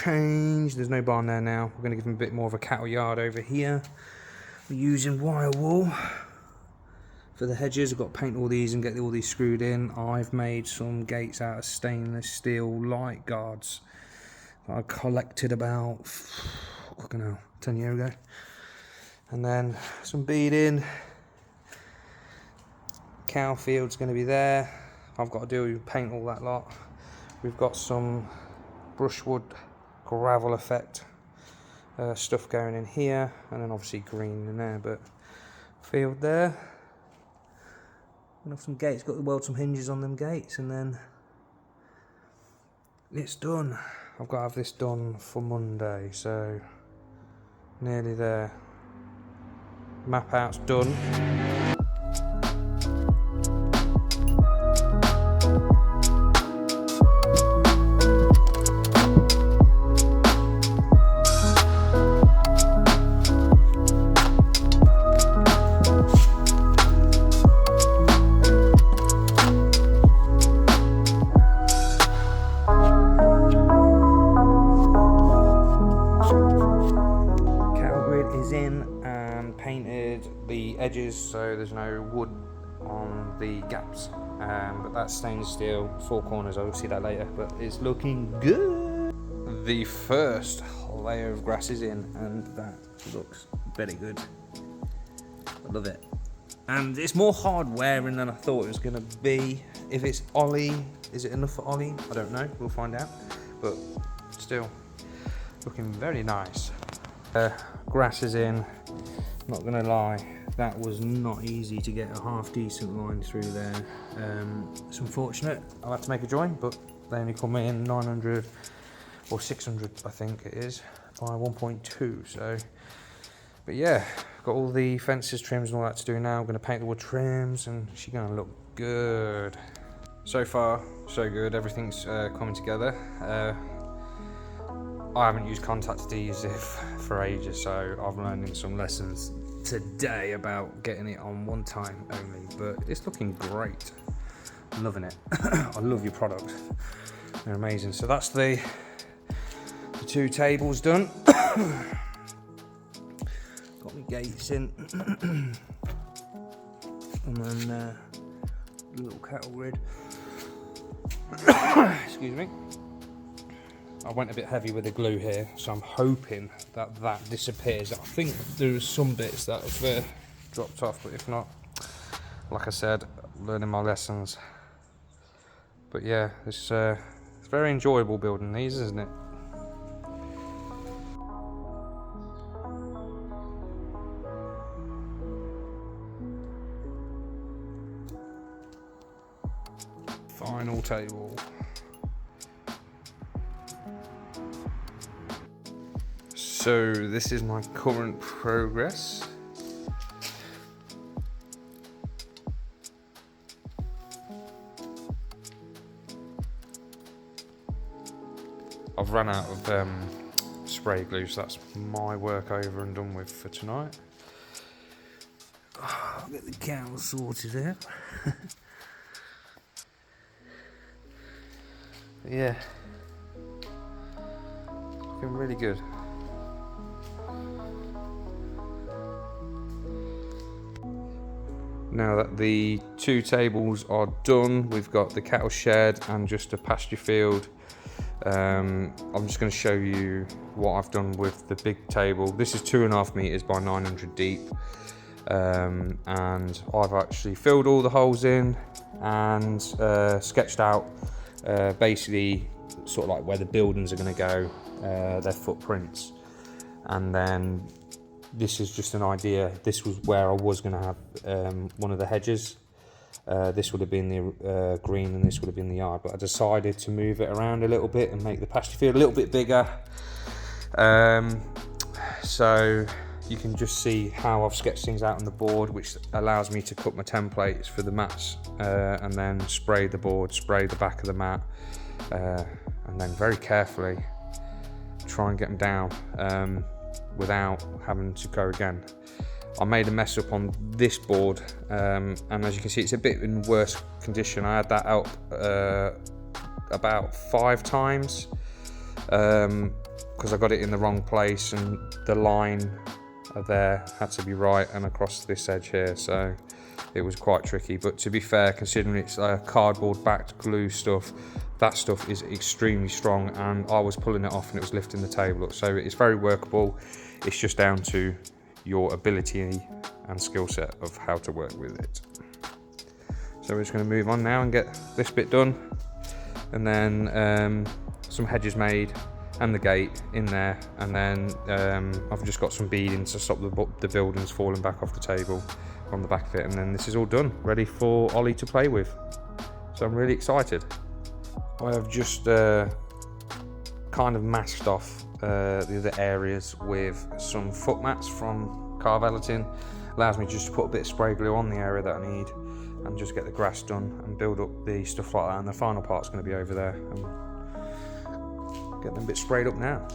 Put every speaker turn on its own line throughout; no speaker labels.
change. There's no barn there now. We're going to give them a bit more of a cattle yard over here. We're using wire wool for the hedges. I've got to paint all these and get all these screwed in. I've made some gates out of stainless steel light guards that I collected about, I don't know, 10 years ago. And then some beading. Cow field's going to be there. I've got to paint all that lot. We've got some brushwood gravel effect stuff going in here, and then obviously green in there, but field there. And have some gates, got to weld some hinges on them gates, and then it's done. I've got to have this done for Monday, so nearly there. Map out's done. Painted the edges so there's no wood on the gaps, but that's stainless steel, 4 corners. I'll see that later, but it's looking good. The first layer of grass is in, and that looks very good. I love it, and it's more hard wearing than I thought it was going to be. If it's Ollie, is it enough for Ollie? I don't know, we'll find out, but still looking very nice. Grass is in. Not gonna lie, that was not easy to get a half decent line through there. It's unfortunate, I'll have to make a join, but they only come in 900 or 600, I think it is, by 1.2, so. But yeah, got all the fences, trims and all that to do now. I'm gonna paint the wood trims and she's gonna look good. So far, so good, everything's coming together. I haven't used contact adhesive for ages, so I'm learning some lessons today about getting it on one time only, but it's looking great. I'm loving it. I love your product. They're amazing. So that's the 2 tables done. Got my gates in. And then little cattle grid. Excuse me. I went a bit heavy with the glue here, so I'm hoping that that disappears. I think there's some bits that have dropped off, but if not, like I said, learning my lessons. But yeah, it's very enjoyable building these, isn't it? Final table. So this is my current progress. I've run out of spray glue, so that's my work over and done with for tonight. I'll get the cow sorted out. Yeah, looking really good. Now that the 2 tables are done, we've got the cattle shed and just a pasture field. I'm just going to show you what I've done with the big table. This is 2.5 meters by 900 deep, and I've actually filled all the holes in and sketched out basically sort of like where the buildings are going to go, their footprints, and then this is just an idea. This was where I was going to have one of the hedges. This would have been the green and this would have been the yard, but I decided to move it around a little bit and make the pasture field a little bit bigger. So you can just see how I've sketched things out on the board, which allows me to cut my templates for the mats and then spray the board, spray the back of the mat, and then very carefully try and get them down without having to go again. I made a mess up on this board, and as you can see, it's a bit in worse condition. I had that out about 5 times, because I got it in the wrong place and the line there had to be right and across this edge here, so it was quite tricky. But to be fair, considering it's cardboard backed glue stuff, that stuff is extremely strong, and I was pulling it off and it was lifting the table up, so it's very workable. It's just down to your ability and skill set of how to work with it. So we're just going to move on now and get this bit done, and then some hedges made and the gate in there, and then I've just got some beading to stop the buildings falling back off the table on the back of it, and then this is all done, ready for Ollie to play with. So I'm really excited. I have just kind of masked off the other areas with some foot mats from car valeting. Allows me just to put a bit of spray glue on the area that I need and just get the grass done and build up the stuff like that, and the final part's going to be over there, and get them a bit sprayed up now.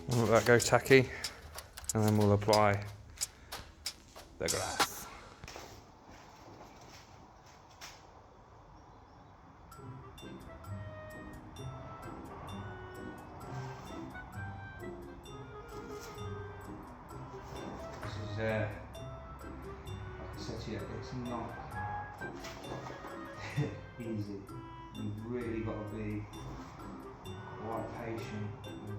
We'll let that go tacky, and then we'll apply the grass. This is, like I said to you, it's not easy. You've really got to be quite patient and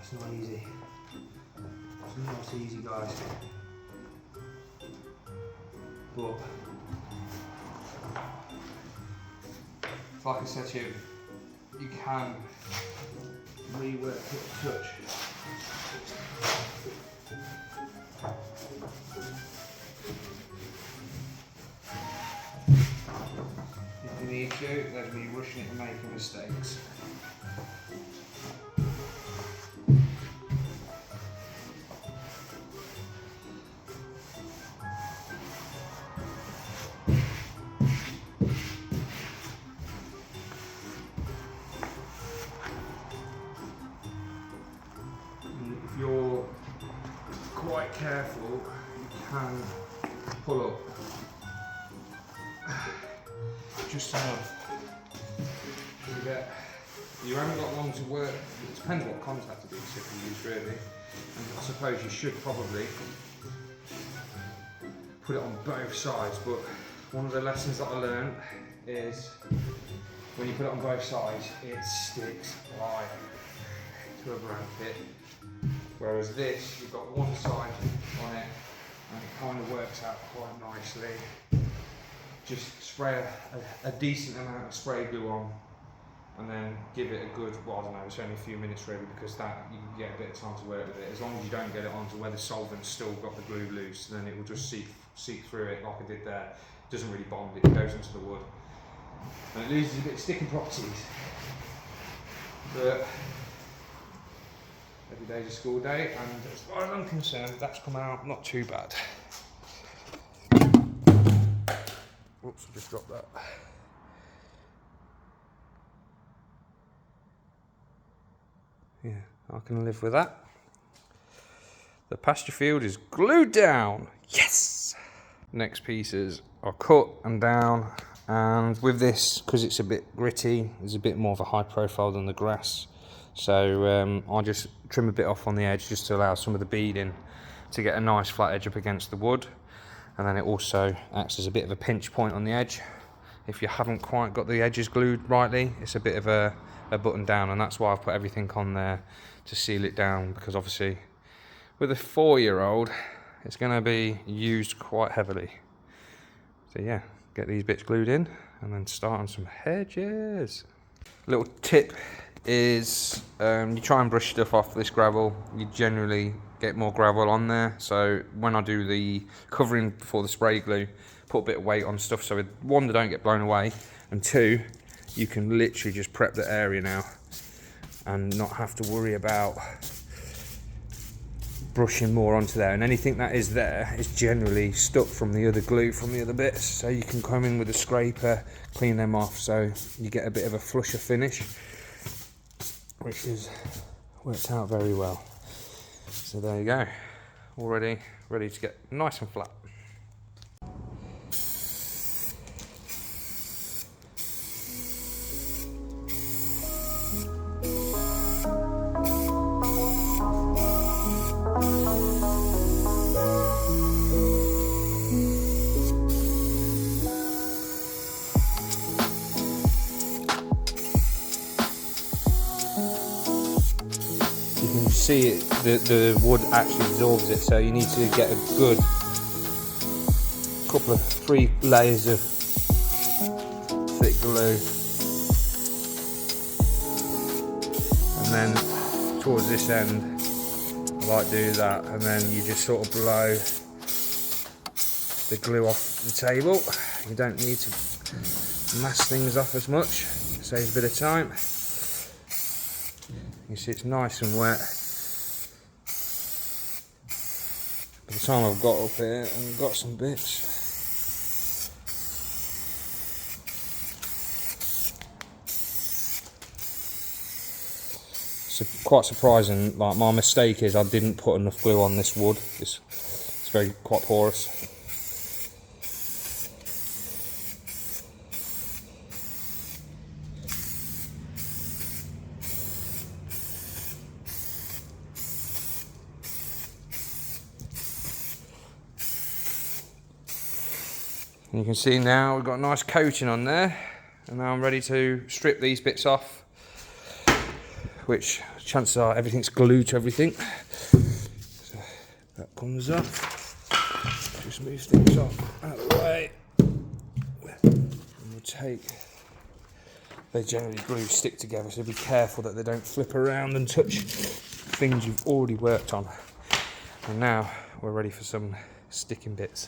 it's not easy. It's not easy, guys. But like I said to you, you can rework it a touch. If you need to, there's me rushing it and making mistakes. If you're quite careful, you can pull up just enough to get. You haven't got long to work. It depends what contact adhesive you use, really. And I suppose you should probably put it on both sides. But one of the lessons that I learned is when you put it on both sides, it sticks right to a blanket. Whereas this, you've got one side on it, and it kind of works out quite nicely. Just spray a decent amount of spray glue on, and then give it a good, well, I don't know, it's only a few minutes really, because that you can get a bit of time to work with it. As long as you don't get it onto where the solvent's still got the glue loose, then it will just seep through it like I did there. It doesn't really bond, it goes into the wood. And it loses a bit of sticking properties. But every day's a school day, and as far as I'm concerned, that's come out not too bad. Oops, I just dropped that. Yeah, I can live with that. The pasture field is glued down. Yes! Next pieces are cut and down, and with this, because it's a bit gritty, there's a bit more of a high profile than the grass. So I'll just trim a bit off on the edge just to allow some of the beading to get a nice flat edge up against the wood. And then it also acts as a bit of a pinch point on the edge if you haven't quite got the edges glued rightly, it's a bit of a button down, and that's why I've put everything on there to seal it down, because obviously with a 4-year-old it's going to be used quite heavily. So yeah, get these bits glued in and then start on some hedges. Little tip is you try and brush stuff off this gravel, you generally get more gravel on there. So when I do the covering before the spray glue, put a bit of weight on stuff so one, they don't get blown away, and two, you can literally just prep the area now and not have to worry about brushing more onto there, and anything that is there is generally stuck from the other glue from the other bits, so you can come in with a scraper, clean them off, so you get a bit of a flusher finish, which is worked out very well. So there you go, already ready to get nice and flat. You can see it, the wood actually absorbs it, so you need to get a good couple of 3 layers of thick glue, and then towards this end I like to do that, and then you just sort of blow the glue off the table. You don't need to mask things off as much, it saves a bit of time. You see it's nice and wet. By the time I've got up here and got some bits, it's quite surprising. Like, my mistake is I didn't put enough glue on this wood. It's quite porous. You can see now we've got a nice coating on there, and now I'm ready to strip these bits off, which chances are everything's glued to everything. So that comes off, just move things off out of the way, and we'll take, they generally stick together, so be careful that they don't flip around and touch things you've already worked on. And now we're ready for some sticking bits.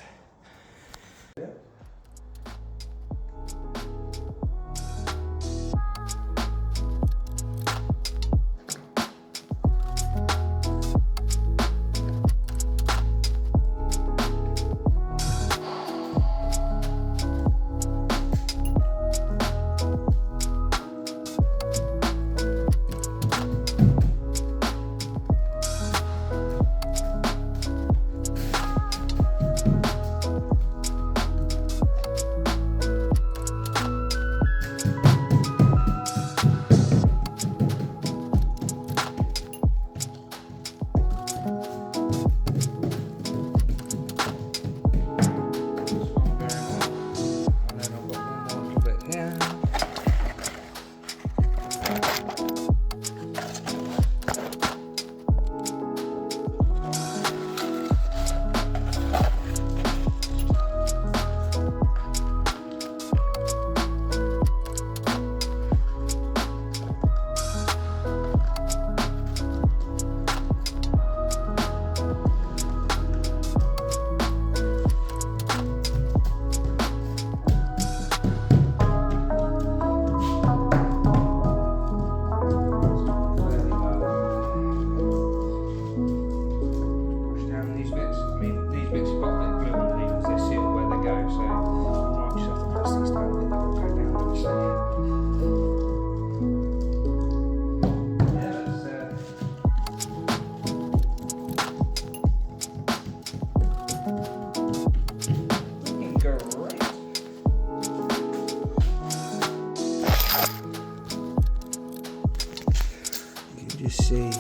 See, it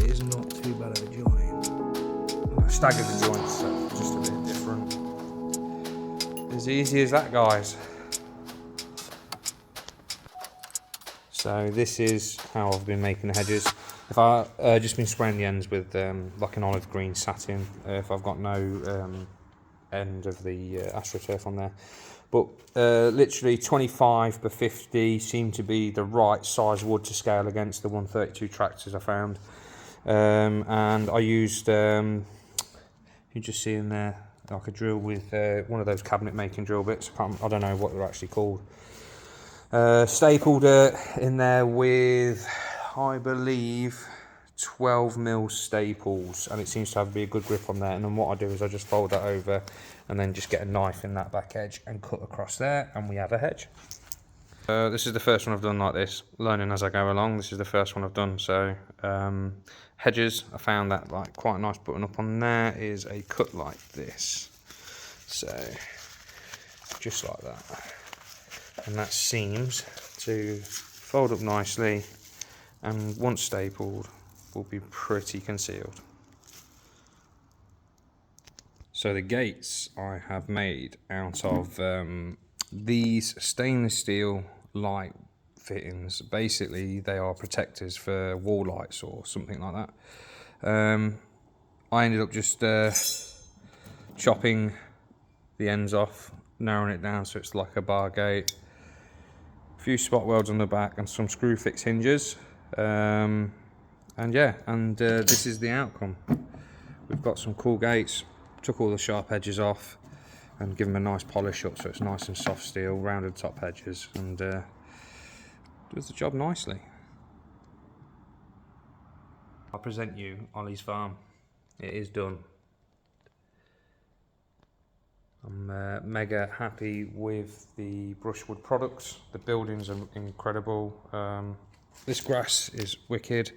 is not too bad of a joint. I staggered the joints, so just a bit different. As easy as that, guys. So this is how I've been making the hedges. If I just been spraying the ends with like an olive green satin, if I've got no end of the AstroTurf on there. But literally 25 by 50 seemed to be the right size wood to scale against the 132 tractors I found. And I used, you just see in there, like a drill with one of those cabinet making drill bits. I don't know what they're actually called. Stapled it in there with, I believe, 12mm staples, and it seems to be a good grip on there. And then what I do is I just fold that over and then just get a knife in that back edge and cut across there, and we have a hedge. This is the first one I've done like this, learning as I go along. This is the first one I've done. So hedges, I found that like quite a nice button up on there is a cut like this, so just like that, and that seems to fold up nicely, and once stapled will be pretty concealed. So the gates I have made out of these stainless steel light fittings. Basically they are protectors for wall lights or something like that. I ended up just chopping the ends off, narrowing it down so it's like a bar gate, a few spot welds on the back and some screw fix hinges, and yeah, and this is the outcome. We've got some cool gates, took all the sharp edges off and give them a nice polish up so it's nice and soft steel, rounded top edges, and does the job nicely. I'll present you Ollie's farm. It is done. I'm mega happy with the Brushwood products. The buildings are incredible. This grass is wicked.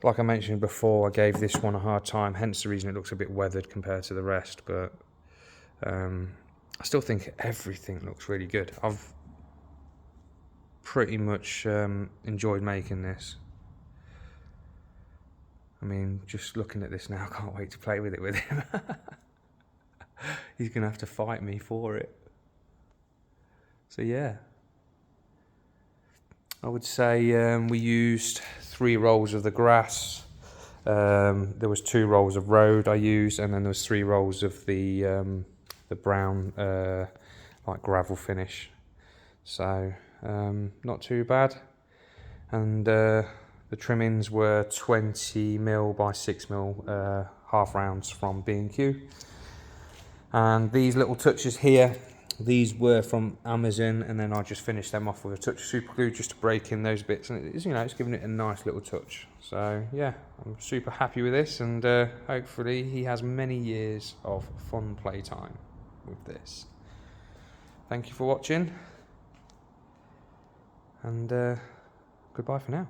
Like I mentioned before, I gave this one a hard time, hence the reason it looks a bit weathered compared to the rest, but I still think everything looks really good. I've pretty much enjoyed making this. I mean, just looking at this now, I can't wait to play with it with him. He's gonna have to fight me for it. So yeah, I would say we used 3 rolls of the grass. There was 2 rolls of road I used, and then there was 3 rolls of the brown like gravel finish. So not too bad. And the trimmings were 20mm by 6mm half rounds from B&Q. And these little touches here, these were from Amazon, and then I just finished them off with a touch of super glue just to break in those bits, and it's, you know, it's giving it a nice little touch. So yeah, I'm super happy with this, and hopefully he has many years of fun playtime with this. Thank you for watching, and goodbye for now.